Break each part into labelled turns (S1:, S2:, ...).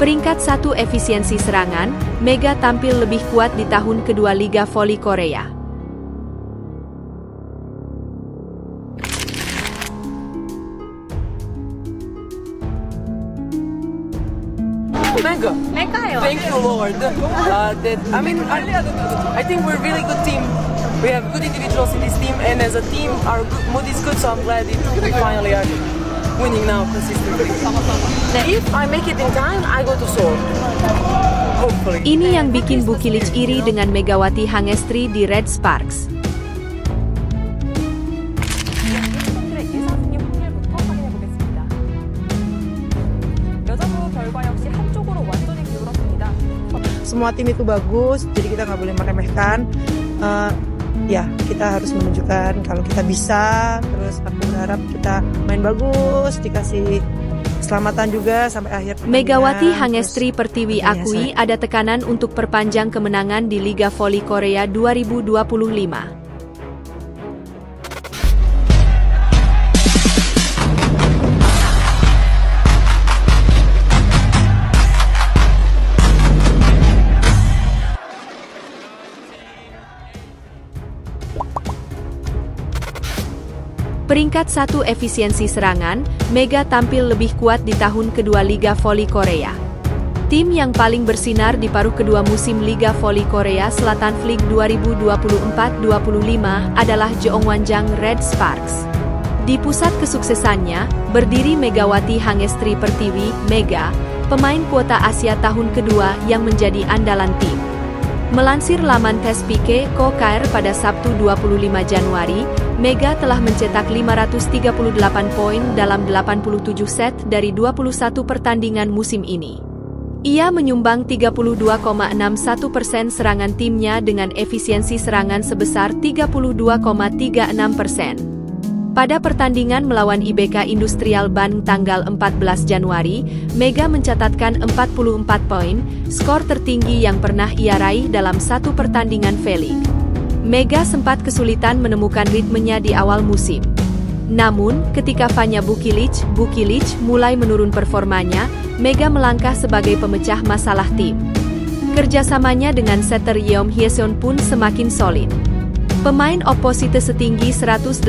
S1: Peringkat 1 efisiensi serangan, Mega tampil lebih kuat di tahun kedua Liga Voli Korea.
S2: Mega. Thank you, Lord. I think we're a really good team. We have good individuals in this team, and as a team, our mood is good. So I'm glad we finally are winning now consistently. If I make it in time, I go to Seoul. Hopefully.
S1: Ini yang bikin Bukilic iri dengan Megawati Hangestri di Red Sparks.
S3: Semua tim itu bagus, jadi kita nggak boleh meremehkan. Ya, kita harus menunjukkan kalau kita bisa. Terus aku berharap kita main bagus, dikasih keselamatan juga sampai akhir.
S1: Megawati Hangestri Pertiwi akui ada tekanan untuk perpanjang kemenangan di Liga Voli Korea 2025. Peringkat 1 efisiensi serangan, Mega tampil lebih kuat di tahun kedua Liga Voli Korea. Tim yang paling bersinar di paruh kedua musim Liga Voli Korea Selatan Flick 2024-25 adalah Jeongwanjang Red Sparks. Di pusat kesuksesannya, berdiri Megawati Hangestri Pertiwi, Mega, pemain kuota Asia tahun kedua yang menjadi andalan tim. Melansir laman TES.PK.KR pada Sabtu 25 Januari, Mega telah mencetak 538 poin dalam 87 set dari 21 pertandingan musim ini. Ia menyumbang 32,61% serangan timnya dengan efisiensi serangan sebesar 32,36%. Pada pertandingan melawan IBK Industrial Ban tanggal 14 Januari, Mega mencatatkan 44 poin, skor tertinggi yang pernah ia raih dalam satu pertandingan V-League. Mega sempat kesulitan menemukan ritmenya di awal musim. Namun, ketika Vanya Bukilic mulai menurun performanya, Mega melangkah sebagai pemecah masalah tim. Kerjasamanya dengan setter Yeom Hyeseon pun semakin solid. Pemain oposite setinggi 185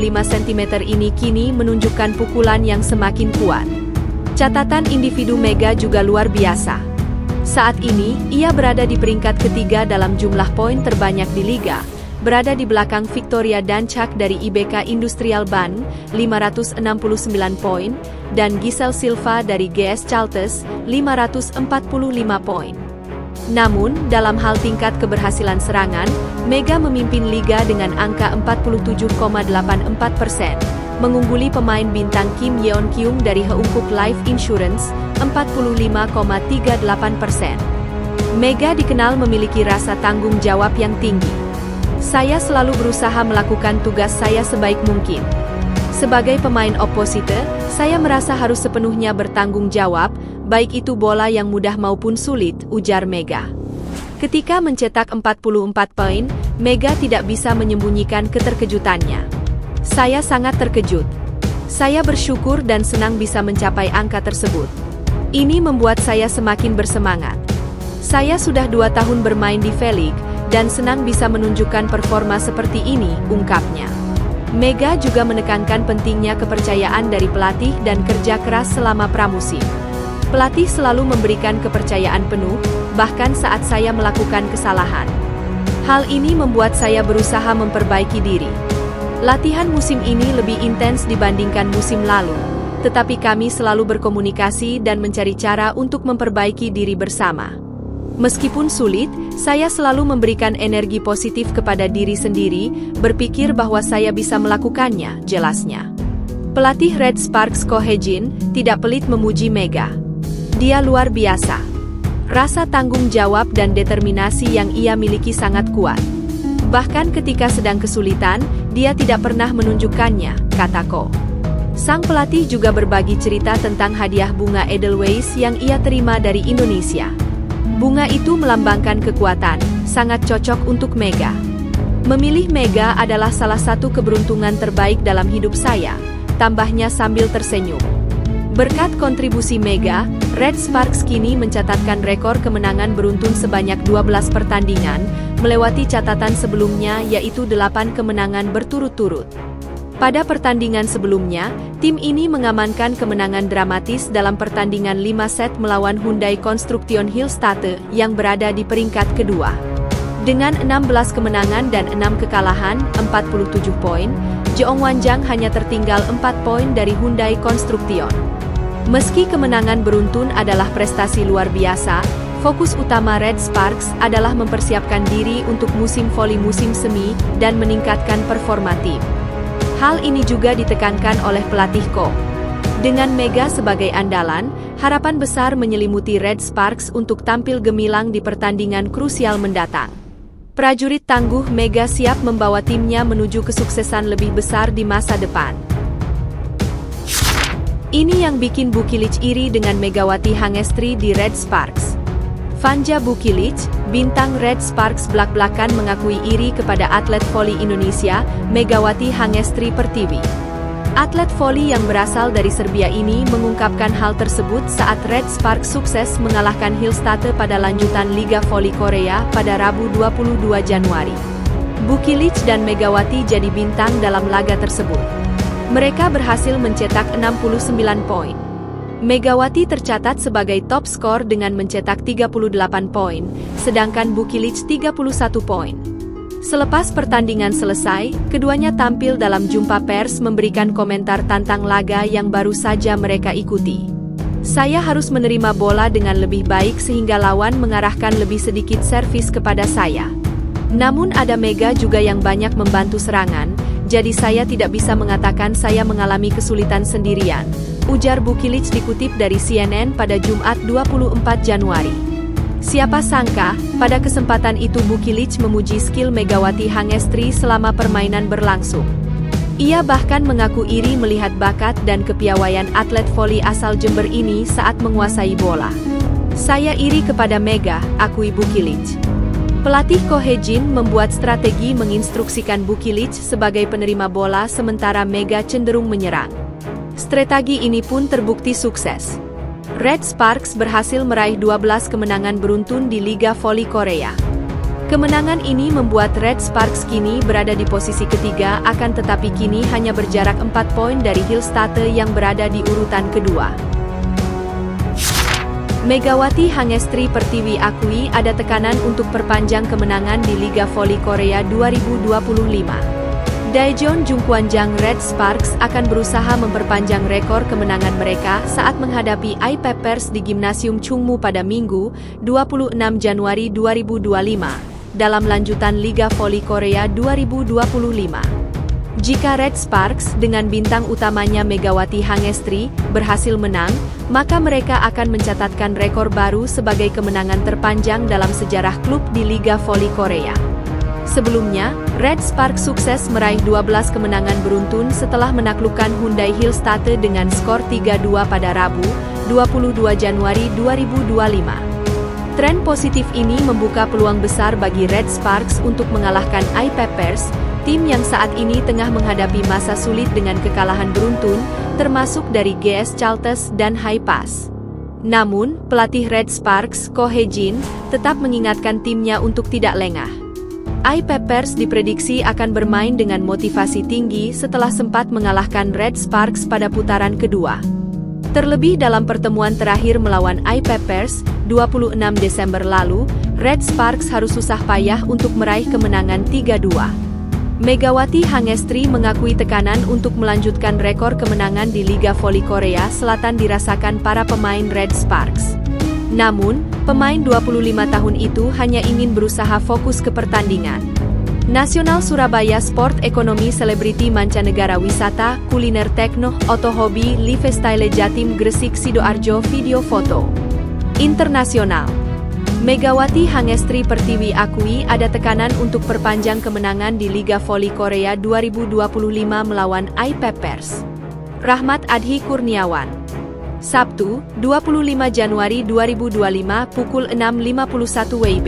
S1: cm ini kini menunjukkan pukulan yang semakin kuat. Catatan individu Mega juga luar biasa. Saat ini, ia berada di peringkat ketiga dalam jumlah poin terbanyak di Liga, berada di belakang Victoria Danchak dari IBK Industrial Ban, 569 poin, dan Giselle Silva dari GS Chalters, 545 poin. Namun, dalam hal tingkat keberhasilan serangan, Mega memimpin Liga dengan angka 47,84%, mengungguli pemain bintang Kim Yeon Kyung dari Heungkook Life Insurance, 45,38%. Mega dikenal memiliki rasa tanggung jawab yang tinggi. Saya selalu berusaha melakukan tugas saya sebaik mungkin. Sebagai pemain oposite, saya merasa harus sepenuhnya bertanggung jawab, baik itu bola yang mudah maupun sulit, ujar Mega. Ketika mencetak 44 poin, Mega tidak bisa menyembunyikan keterkejutannya. Saya sangat terkejut. Saya bersyukur dan senang bisa mencapai angka tersebut. Ini membuat saya semakin bersemangat. Saya sudah 2 tahun bermain di V-League, dan senang bisa menunjukkan performa seperti ini, ungkapnya. Mega juga menekankan pentingnya kepercayaan dari pelatih dan kerja keras selama pramusim. Pelatih selalu memberikan kepercayaan penuh, bahkan saat saya melakukan kesalahan. Hal ini membuat saya berusaha memperbaiki diri. Latihan musim ini lebih intens dibandingkan musim lalu, tetapi kami selalu berkomunikasi dan mencari cara untuk memperbaiki diri bersama. Meskipun sulit, saya selalu memberikan energi positif kepada diri sendiri, berpikir bahwa saya bisa melakukannya, jelasnya. Pelatih Red Sparks Ko Hye-jin tidak pelit memuji Mega. Dia luar biasa. Rasa tanggung jawab dan determinasi yang ia miliki sangat kuat. Bahkan ketika sedang kesulitan, dia tidak pernah menunjukkannya, kata Ko. Sang pelatih juga berbagi cerita tentang hadiah bunga Edelweiss yang ia terima dari Indonesia. Bunga itu melambangkan kekuatan, sangat cocok untuk Mega. Memilih Mega adalah salah satu keberuntungan terbaik dalam hidup saya, tambahnya sambil tersenyum. Berkat kontribusi Mega, Red Sparks kini mencatatkan rekor kemenangan beruntun sebanyak 12 pertandingan, melewati catatan sebelumnya yaitu 8 kemenangan berturut-turut. Pada pertandingan sebelumnya, tim ini mengamankan kemenangan dramatis dalam pertandingan 5 set melawan Hyundai Construction Hillstate yang berada di peringkat kedua. Dengan 16 kemenangan dan 6 kekalahan, 47 poin, Jeong Wanjang hanya tertinggal 4 poin dari Hyundai Construction. Meski kemenangan beruntun adalah prestasi luar biasa, fokus utama Red Sparks adalah mempersiapkan diri untuk musim voli musim semi dan meningkatkan performa tim. Hal ini juga ditekankan oleh pelatih Ko. Dengan Mega sebagai andalan, harapan besar menyelimuti Red Sparks untuk tampil gemilang di pertandingan krusial mendatang. Prajurit tangguh Mega siap membawa timnya menuju kesuksesan lebih besar di masa depan. Ini yang bikin Bukilic iri dengan Megawati Hangestri di Red Sparks. Vanja Bukilic, bintang Red Sparks belak-belakan mengakui iri kepada atlet voli Indonesia, Megawati Hangestri Pertiwi. Atlet voli yang berasal dari Serbia ini mengungkapkan hal tersebut saat Red Sparks sukses mengalahkan Hillstate pada lanjutan Liga Voli Korea pada Rabu 22 Januari. Bukilic dan Megawati jadi bintang dalam laga tersebut. Mereka berhasil mencetak 69 poin. Megawati tercatat sebagai top skor dengan mencetak 38 poin, sedangkan Bukilic 31 poin. Selepas pertandingan selesai, keduanya tampil dalam jumpa pers memberikan komentar tentang laga yang baru saja mereka ikuti. Saya harus menerima bola dengan lebih baik sehingga lawan mengarahkan lebih sedikit servis kepada saya. Namun ada Mega juga yang banyak membantu serangan, jadi saya tidak bisa mengatakan saya mengalami kesulitan sendirian, ujar Bukilic dikutip dari CNN pada Jumat 24 Januari. Siapa sangka, pada kesempatan itu Bukilic memuji skill Megawati Hangestri selama permainan berlangsung. Ia bahkan mengaku iri melihat bakat dan kepiawaian atlet voli asal Jember ini saat menguasai bola. Saya iri kepada Mega, akui Bukilic. Pelatih Ko Hye-jin membuat strategi menginstruksikan Bukilic sebagai penerima bola sementara Mega cenderung menyerang. Strategi ini pun terbukti sukses. Red Sparks berhasil meraih 12 kemenangan beruntun di Liga Voli Korea. Kemenangan ini membuat Red Sparks kini berada di posisi ketiga akan tetapi kini hanya berjarak 4 poin dari Hillstate yang berada di urutan kedua. Megawati Hangestri Pertiwi akui ada tekanan untuk perpanjang kemenangan di Liga Voli Korea 2025. Daejeon Jungkwanjang Red Sparks akan berusaha memperpanjang rekor kemenangan mereka saat menghadapi I-Peppers di Gimnasium Chungmu pada Minggu, 26 Januari 2025, dalam lanjutan Liga Voli Korea 2025. Jika Red Sparks dengan bintang utamanya Megawati Hangestri berhasil menang, maka mereka akan mencatatkan rekor baru sebagai kemenangan terpanjang dalam sejarah klub di Liga Voli Korea. Sebelumnya, Red Sparks sukses meraih 12 kemenangan beruntun setelah menaklukkan Hyundai Hillstate dengan skor 3-2 pada Rabu, 22 Januari 2025. Tren positif ini membuka peluang besar bagi Red Sparks untuk mengalahkan I-Peppers, tim yang saat ini tengah menghadapi masa sulit dengan kekalahan beruntun, termasuk dari GS Chalters dan Haipas. Namun, pelatih Red Sparks, Ko Hye-jin, tetap mengingatkan timnya untuk tidak lengah. I-Peppers diprediksi akan bermain dengan motivasi tinggi setelah sempat mengalahkan Red Sparks pada putaran kedua. Terlebih dalam pertemuan terakhir melawan I-Peppers, 26 Desember lalu, Red Sparks harus susah payah untuk meraih kemenangan 3-2. Megawati Hangestri mengakui tekanan untuk melanjutkan rekor kemenangan di Liga Voli Korea Selatan dirasakan para pemain Red Sparks. Namun, pemain 25 tahun itu hanya ingin berusaha fokus ke pertandingan. Nasional Surabaya Sport Ekonomi Selebriti Mancanegara Wisata, Kuliner Tekno, Oto Hobi, Lifestyle Jatim Gresik Sidoarjo Video Foto. Internasional. Megawati Hangestri Pertiwi akui ada tekanan untuk perpanjang kemenangan di Liga Voli Korea 2025 melawan I-Peppers. Rahmat Adhi Kurniawan. Sabtu, 25 Januari 2025 pukul 6.51 WIB.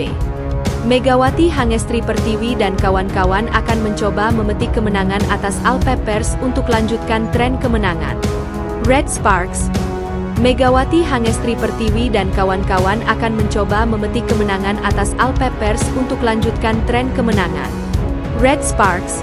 S1: Megawati Hangestri Pertiwi dan kawan-kawan akan mencoba memetik kemenangan atas I-Peppers untuk lanjutkan tren kemenangan. Red Sparks. Megawati Hangestri Pertiwi dan kawan-kawan akan mencoba memetik kemenangan atas All Peppers untuk lanjutkan tren kemenangan. Red Sparks.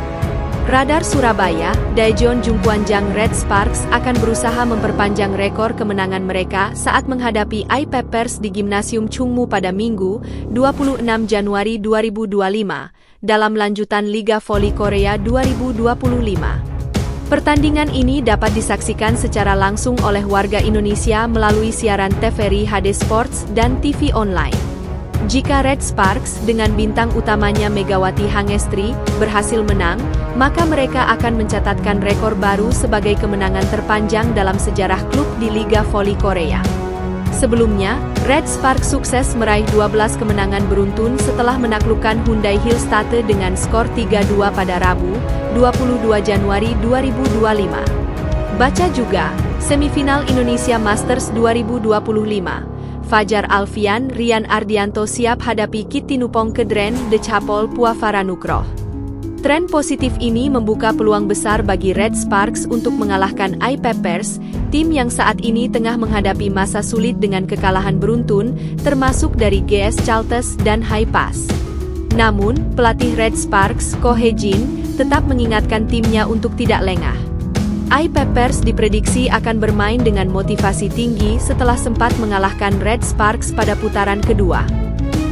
S1: Radar Surabaya, Daejeon Jungkwanjang Red Sparks akan berusaha memperpanjang rekor kemenangan mereka saat menghadapi All Peppers di Gimnasium Chungmu pada Minggu, 26 Januari 2025, dalam lanjutan Liga Voli Korea 2025. Pertandingan ini dapat disaksikan secara langsung oleh warga Indonesia melalui siaran TVRI HD Sports dan TV online. Jika Red Sparks dengan bintang utamanya Megawati Hangestri berhasil menang, maka mereka akan mencatatkan rekor baru sebagai kemenangan terpanjang dalam sejarah klub di Liga Voli Korea. Sebelumnya, Red Sparks sukses meraih 12 kemenangan beruntun setelah menaklukkan Hyundai Hillstate dengan skor 3-2 pada Rabu, 22 Januari 2025. Baca juga, semifinal Indonesia Masters 2025. Fajar Alfian, Rian Ardianto siap hadapi Kittinupong Kedren De Chapol Puavaranukroh. Tren positif ini membuka peluang besar bagi Red Sparks untuk mengalahkan All Peppers, tim yang saat ini tengah menghadapi masa sulit dengan kekalahan beruntun, termasuk dari GS Chalters dan Haipas. Namun, pelatih Red Sparks, Ko Hye-jin, tetap mengingatkan timnya untuk tidak lengah. All Peppers diprediksi akan bermain dengan motivasi tinggi setelah sempat mengalahkan Red Sparks pada putaran kedua.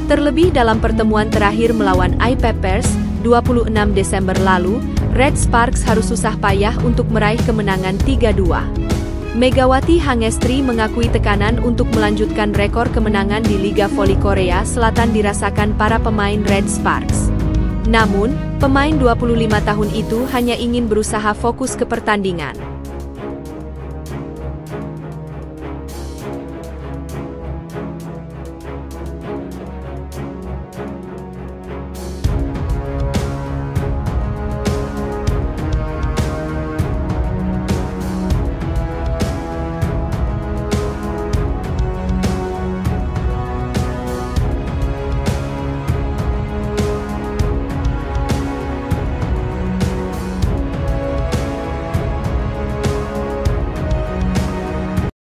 S1: Terlebih dalam pertemuan terakhir melawan All Peppers, 26 Desember lalu, Red Sparks harus susah payah untuk meraih kemenangan 3-2. Megawati Hangestri mengakui tekanan untuk melanjutkan rekor kemenangan di Liga Voli Korea Selatan dirasakan para pemain Red Sparks. Namun, pemain 25 tahun itu hanya ingin berusaha fokus ke pertandingan.